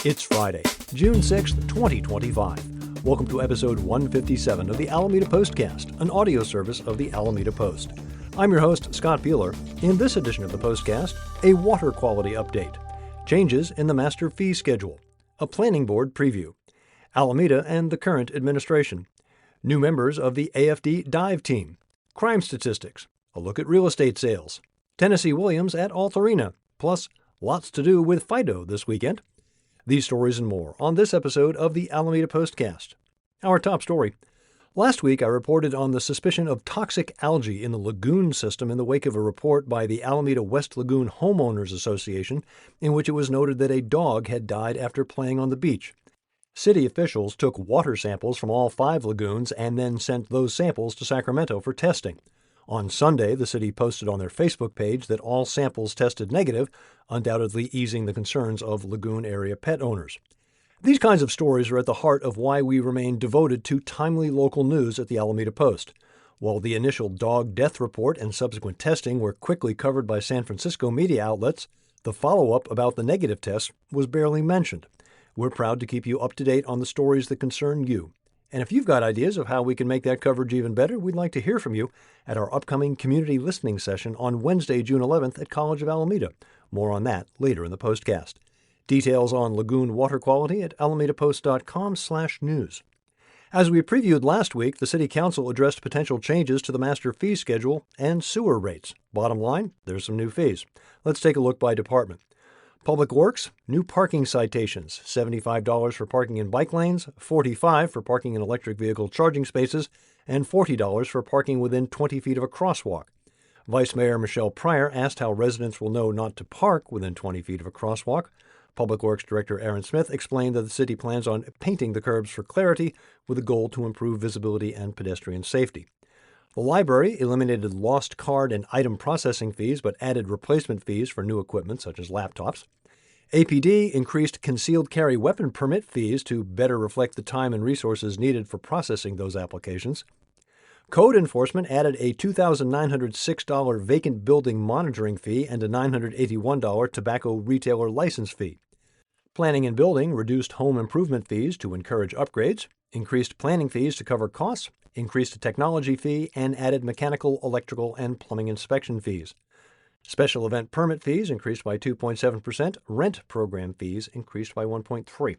It's Friday, June 6th, 2025. Welcome to episode 157 of the Alameda Postcast, an audio service of the Alameda Post. I'm your host, Scott Peeler. In this edition of the Postcast, a water quality update, changes in the master fee schedule, a planning board preview, Alameda and the current administration, new members of the AFD dive team, crime statistics, a look at real estate sales, Tennessee Williams at Alta Arena, plus lots to do with Fido this weekend. These stories and more on this episode of the Alameda Postcast. Our top story. Last week, I reported on the suspicion of toxic algae in the lagoon system in the wake of a report by the Alameda West Lagoon Homeowners Association, in which it was noted that a dog had died after playing on the beach. City officials took water samples from all 5 lagoons and then sent those samples to Sacramento for testing. On Sunday, the city posted on their Facebook page that all samples tested negative, undoubtedly easing the concerns of lagoon area pet owners. These kinds of stories are at the heart of why we remain devoted to timely local news at the Alameda Post. While the initial dog death report and subsequent testing were quickly covered by San Francisco media outlets, the follow-up about the negative tests was barely mentioned. We're proud to keep you up to date on the stories that concern you. And if you've got ideas of how we can make that coverage even better, we'd like to hear from you at our upcoming community listening session on Wednesday, June 11th at College of Alameda. More on that later in the postcast. Details on lagoon water quality at alamedapost.com/news. As we previewed last week, the City Council addressed potential changes to the master fee schedule and sewer rates. Bottom line, there's some new fees. Let's take a look by department. Public Works, new parking citations, $75 for parking in bike lanes, $45 for parking in electric vehicle charging spaces, and $40 for parking within 20 feet of a crosswalk. Vice Mayor Michelle Pryor asked how residents will know not to park within 20 feet of a crosswalk. Public Works Director Aaron Smith explained that the city plans on painting the curbs for clarity with a goal to improve visibility and pedestrian safety. The library eliminated lost card and item processing fees but added replacement fees for new equipment such as laptops. APD increased concealed carry weapon permit fees to better reflect the time and resources needed for processing those applications. Code enforcement added a $2,906 vacant building monitoring fee and a $981 tobacco retailer license fee. Planning and building reduced home improvement fees to encourage upgrades, increased planning fees to cover costs, increased a technology fee, and added mechanical, electrical, and plumbing inspection fees. Special event permit fees increased by 2.7%. Rent program fees increased by 1.3%.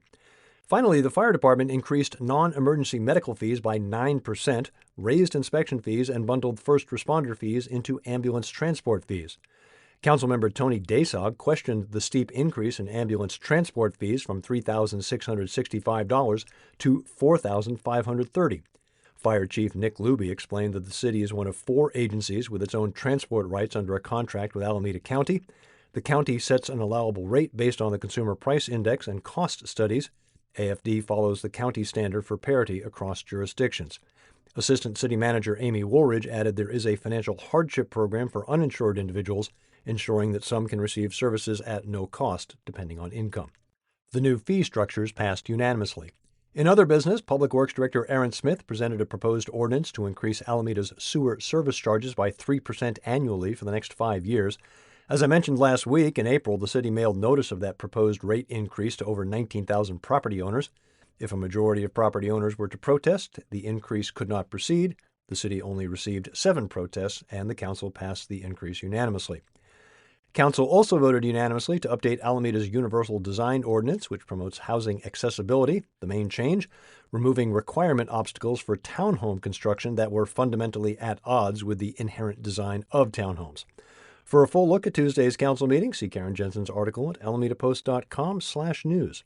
Finally, the fire department increased non-emergency medical fees by 9%, raised inspection fees, and bundled first responder fees into ambulance transport fees. Councilmember Tony Desog questioned the steep increase in ambulance transport fees from $3,665 to $4,530. Fire Chief Nick Luby explained that the city is one of 4 agencies with its own transport rights under a contract with Alameda County. The county sets an allowable rate based on the Consumer Price Index and cost studies. AFD follows the county standard for parity across jurisdictions. Assistant City Manager Amy Woolridge added there is a financial hardship program for uninsured individuals, ensuring that some can receive services at no cost, depending on income. The new fee structures passed unanimously. In other business, Public Works Director Aaron Smith presented a proposed ordinance to increase Alameda's sewer service charges by 3% annually for the next 5 years. As I mentioned last week, in April, the city mailed notice of that proposed rate increase to over 19,000 property owners. If a majority of property owners were to protest, the increase could not proceed. The city only received 7 protests, and the council passed the increase unanimously. Council also voted unanimously to update Alameda's Universal Design Ordinance, which promotes housing accessibility. The main change, removing requirement obstacles for townhome construction that were fundamentally at odds with the inherent design of townhomes. For a full look at Tuesday's council meeting, see Karen Jensen's article at alamedapost.com/news.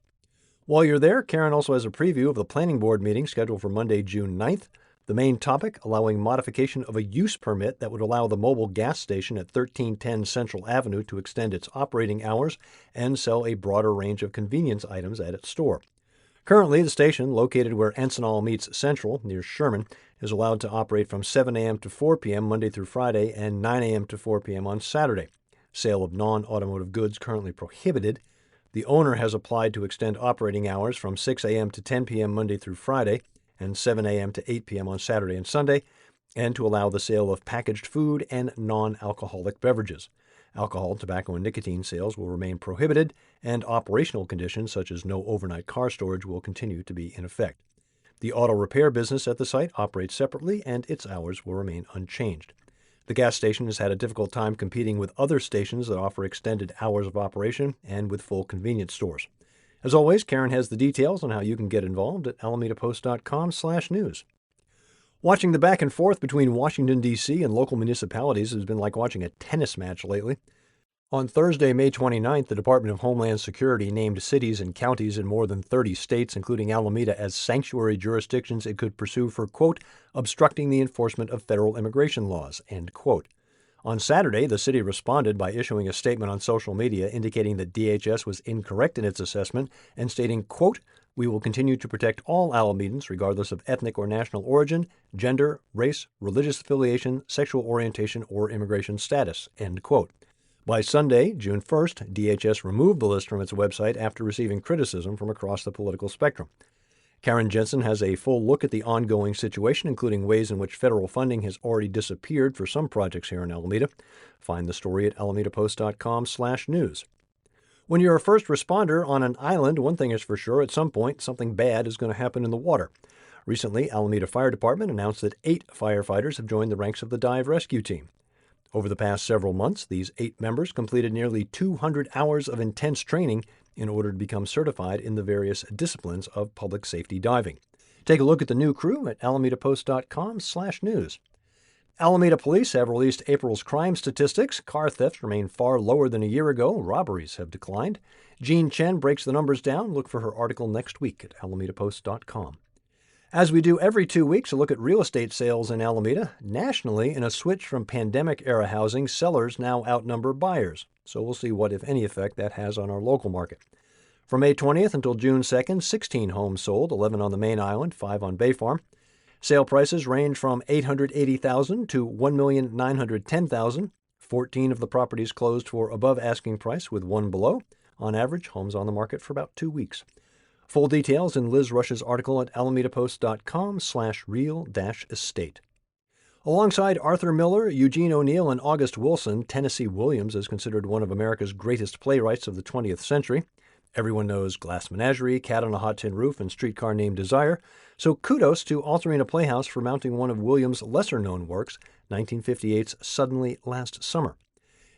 While you're there, Karen also has a preview of the planning board meeting scheduled for Monday, June 9th. The main topic, allowing modification of a use permit that would allow the mobile gas station at 1310 Central Avenue to extend its operating hours and sell a broader range of convenience items at its store. Currently, the station, located where Encinal meets Central, near Sherman, is allowed to operate from 7 a.m. to 4 p.m. Monday through Friday and 9 a.m. to 4 p.m. on Saturday. Sale of non-automotive goods currently prohibited. The owner has applied to extend operating hours from 6 a.m. to 10 p.m. Monday through Friday and 7 a.m. to 8 p.m. on Saturday and Sunday, and to allow the sale of packaged food and non-alcoholic beverages. Alcohol, tobacco, and nicotine sales will remain prohibited, and operational conditions such as no overnight car storage will continue to be in effect. The auto repair business at the site operates separately, and its hours will remain unchanged. The gas station has had a difficult time competing with other stations that offer extended hours of operation and with full convenience stores. As always, Karen has the details on how you can get involved at alamedapost.com/news. Watching the back and forth between Washington, D.C. and local municipalities has been like watching a tennis match lately. On Thursday, May 29th, the Department of Homeland Security named cities and counties in more than 30 states, including Alameda, as sanctuary jurisdictions it could pursue for, quote, obstructing the enforcement of federal immigration laws, end quote. On Saturday, the city responded by issuing a statement on social media indicating that DHS was incorrect in its assessment and stating, quote, we will continue to protect all Alamedans regardless of ethnic or national origin, gender, race, religious affiliation, sexual orientation, or immigration status, end quote. By Sunday, June 1st, DHS removed the list from its website after receiving criticism from across the political spectrum. Karen Jensen has a full look at the ongoing situation, including ways in which federal funding has already disappeared for some projects here in Alameda. Find the story at alamedapost.com/news. When you're a first responder on an island, one thing is for sure, at some point, something bad is going to happen in the water. Recently, Alameda Fire Department announced that 8 firefighters have joined the ranks of the dive rescue team. Over the past several months, these 8 members completed nearly 200 hours of intense training in order to become certified in the various disciplines of public safety diving. Take a look at the new crew at alamedapost.com/news. Alameda police have released April's crime statistics. Car thefts remain far lower than a year ago. Robberies have declined. Jean Chen breaks the numbers down. Look for her article next week at alamedapost.com. As we do every 2 weeks, a look at real estate sales in Alameda. Nationally, in a switch from pandemic-era housing, sellers now outnumber buyers. So we'll see what, if any, effect that has on our local market. From May 20th until June 2nd, 16 homes sold, 11 on the main island, 5 on Bay Farm. Sale prices range from $880,000 to $1,910,000. 14 of the properties closed for above asking price, with 1 below. On average, homes on the market for about 2 weeks. Full details in Liz Rush's article at alamedapost.com/real-estate. Alongside Arthur Miller, Eugene O'Neill, and August Wilson, Tennessee Williams is considered one of America's greatest playwrights of the 20th century. Everyone knows Glass Menagerie, Cat on a Hot Tin Roof, and Streetcar Named Desire, so kudos to Alternate Playhouse for mounting one of Williams' lesser-known works, 1958's Suddenly Last Summer.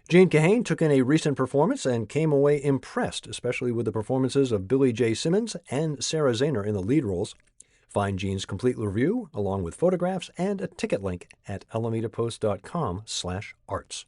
Gene Kahane took in a recent performance and came away impressed, especially with the performances of Billy J. Simmons and Sarah Zahner in the lead roles. Find Gene's complete review, along with photographs and a ticket link at alamedapost.com/arts.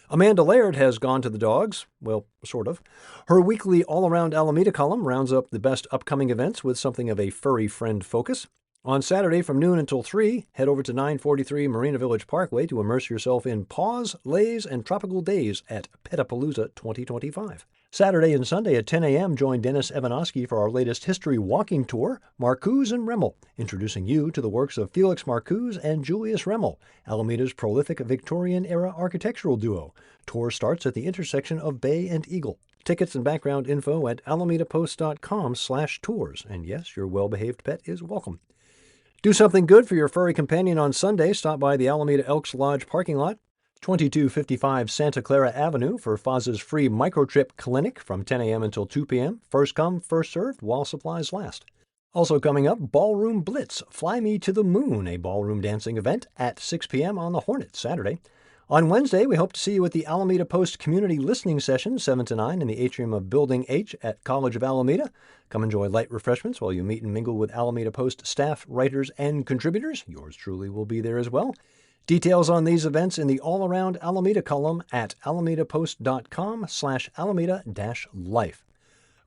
Amanda Laird has gone to the dogs. Well, sort of. Her weekly all-around Alameda column rounds up the best upcoming events with something of a furry friend focus. On Saturday from noon until 3, head over to 943 Marina Village Parkway to immerse yourself in paws, lays, and tropical days at Petapalooza 2025. Saturday and Sunday at 10 a.m., join Dennis Evanosky for our latest history walking tour, Marcuse and Remmel, introducing you to the works of Felix Marcuse and Julius Remmel, Alameda's prolific Victorian-era architectural duo. Tour starts at the intersection of Bay and Eagle. Tickets and background info at alamedapost.com/tours. And yes, your well-behaved pet is welcome. Do something good for your furry companion on Sunday. Stop by the Alameda Elks Lodge parking lot, 2255 Santa Clara Avenue, for FASA's free microchip clinic from 10 a.m. until 2 p.m. First come, first served, while supplies last. Also coming up, Ballroom Blitz, Fly Me to the Moon, a ballroom dancing event at 6 p.m. on the Hornet Saturday. On Wednesday, we hope to see you at the Alameda Post Community Listening Session, 7 to 9, in the atrium of Building H at College of Alameda. Come enjoy light refreshments while you meet and mingle with Alameda Post staff, writers, and contributors. Yours truly will be there as well. Details on these events in the all-around Alameda column at alamedapost.com/alameda-life.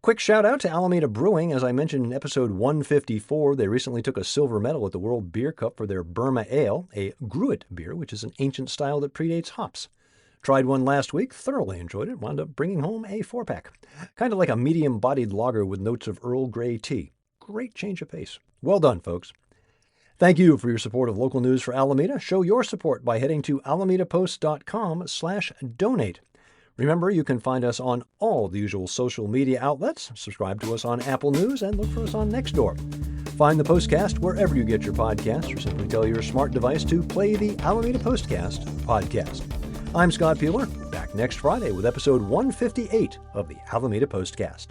Quick shout-out to Alameda Brewing. As I mentioned in episode 154, they recently took a silver medal at the World Beer Cup for their Burma Ale, a Gruit beer, which is an ancient style that predates hops. Tried one last week, thoroughly enjoyed it, wound up bringing home a 4-pack. Kind of like a medium-bodied lager with notes of Earl Grey tea. Great change of pace. Well done, folks. Thank you for your support of local news for Alameda. Show your support by heading to alamedapost.com/donate. Remember, you can find us on all the usual social media outlets. Subscribe to us on Apple News and look for us on Nextdoor. Find the Postcast wherever you get your podcasts, or simply tell your smart device to play the Alameda Postcast podcast. I'm Scott Bueller, back next Friday with episode 158 of the Alameda Postcast.